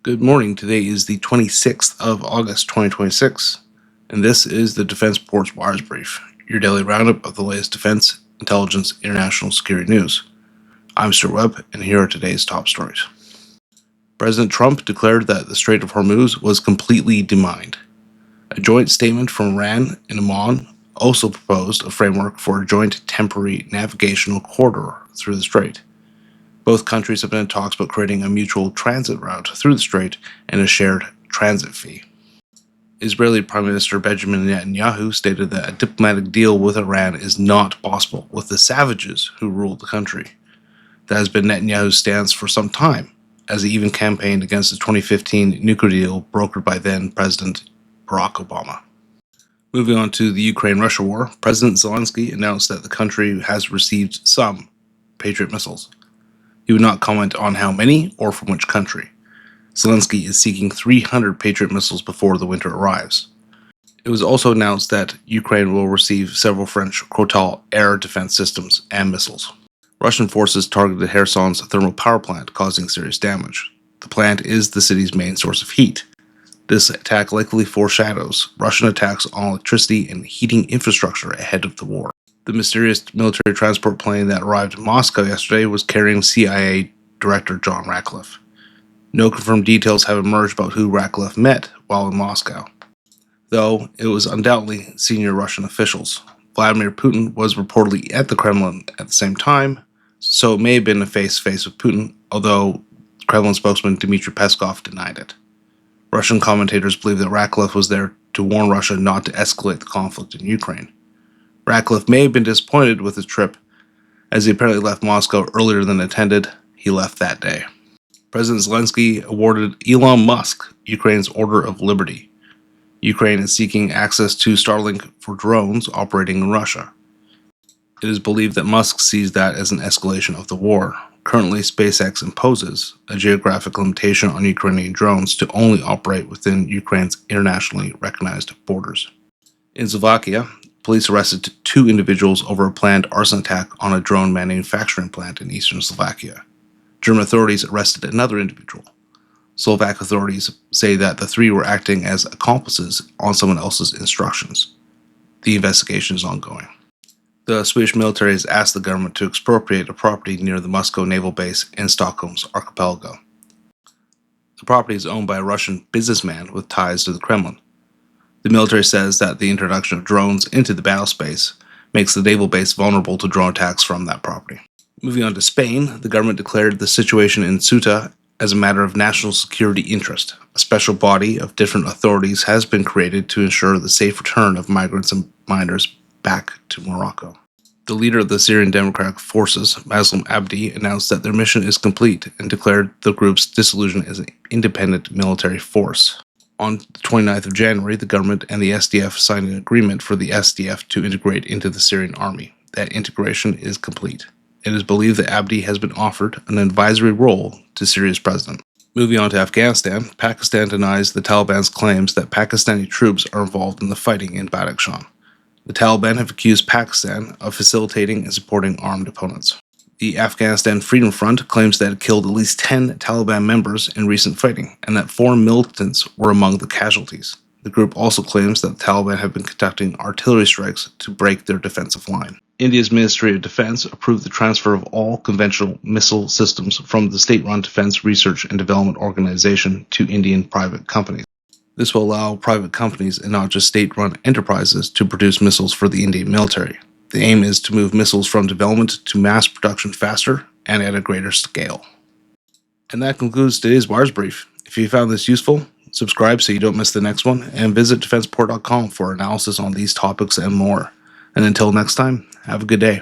Good morning. Today is the 26th of August 2026, and this is the Defense Report's Wires Brief, your daily roundup of the latest defense, intelligence, international security news. I'm Stuart Webb, and here are today's top stories. President Trump declared that the Strait of Hormuz was completely demined. A joint statement from Iran and Oman also proposed a framework for a joint temporary navigational corridor through the strait. Both countries have been in talks about creating a mutual transit route through the strait and a shared transit fee. Israeli Prime Minister Benjamin Netanyahu stated that a diplomatic deal with Iran is not possible with the savages who rule the country. That has been Netanyahu's stance for some time, as he even campaigned against the 2015 nuclear deal brokered by then President Barack Obama. Moving on to the Ukraine-Russia war, President Zelensky announced that the country has received some Patriot missiles. He would not comment on how many or from which country. Zelensky is seeking 300 Patriot missiles before the winter arrives. It was also announced that Ukraine will receive several French Crotal air defense systems and missiles. Russian forces targeted Kherson's thermal power plant, causing serious damage. The plant is the city's main source of heat. This attack likely foreshadows Russian attacks on electricity and heating infrastructure ahead of the war. The mysterious military transport plane that arrived in Moscow yesterday was carrying CIA Director John Ratcliffe. No confirmed details have emerged about who Ratcliffe met while in Moscow, though it was undoubtedly senior Russian officials. Vladimir Putin was reportedly at the Kremlin at the same time, so it may have been a face-to-face with Putin, although Kremlin spokesman Dmitry Peskov denied it. Russian commentators believe that Ratcliffe was there to warn Russia not to escalate the conflict in Ukraine. Ratcliffe may have been disappointed with his trip, as he apparently left Moscow earlier than intended. He left that day. President Zelensky awarded Elon Musk Ukraine's Order of Liberty. Ukraine is seeking access to Starlink for drones operating in Russia. It is believed that Musk sees that as an escalation of the war. Currently, SpaceX imposes a geographic limitation on Ukrainian drones to only operate within Ukraine's internationally recognized borders. In Slovakia, police arrested 2 individuals over a planned arson attack on a drone manufacturing plant in eastern Slovakia. German authorities arrested another individual. Slovak authorities say that the 3 were acting as accomplices on someone else's instructions. The investigation is ongoing. The Swedish military has asked the government to expropriate a property near the Moscow naval base in Stockholm's archipelago. The property is owned by a Russian businessman with ties to the Kremlin. The military says that the introduction of drones into the battle space makes the naval base vulnerable to drone attacks from that property. Moving on to Spain, the government declared the situation in Ceuta as a matter of national security interest. A special body of different authorities has been created to ensure the safe return of migrants and miners back to Morocco. The leader of the Syrian Democratic Forces, Masloum Abdi, announced that their mission is complete and declared the group's dissolution as an independent military force. On the 29th of January, the government and the SDF signed an agreement for the SDF to integrate into the Syrian army. That integration is complete. It is believed that Abdi has been offered an advisory role to Syria's president. Moving on to Afghanistan, Pakistan denies the Taliban's claims that Pakistani troops are involved in the fighting in Badakhshan. The Taliban have accused Pakistan of facilitating and supporting armed opponents. The Afghanistan Freedom Front claims that it killed at least 10 Taliban members in recent fighting, and that 4 militants were among the casualties. The group also claims that the Taliban have been conducting artillery strikes to break their defensive line. India's Ministry of Defense approved the transfer of all conventional missile systems from the state-run Defense Research and Development Organization to Indian private companies. This will allow private companies and not just state-run enterprises to produce missiles for the Indian military. The aim is to move missiles from development to mass production faster and at a greater scale. And that concludes today's Wires Brief. If you found this useful, subscribe so you don't miss the next one, and visit defenseport.com for analysis on these topics and more. And until next time, have a good day.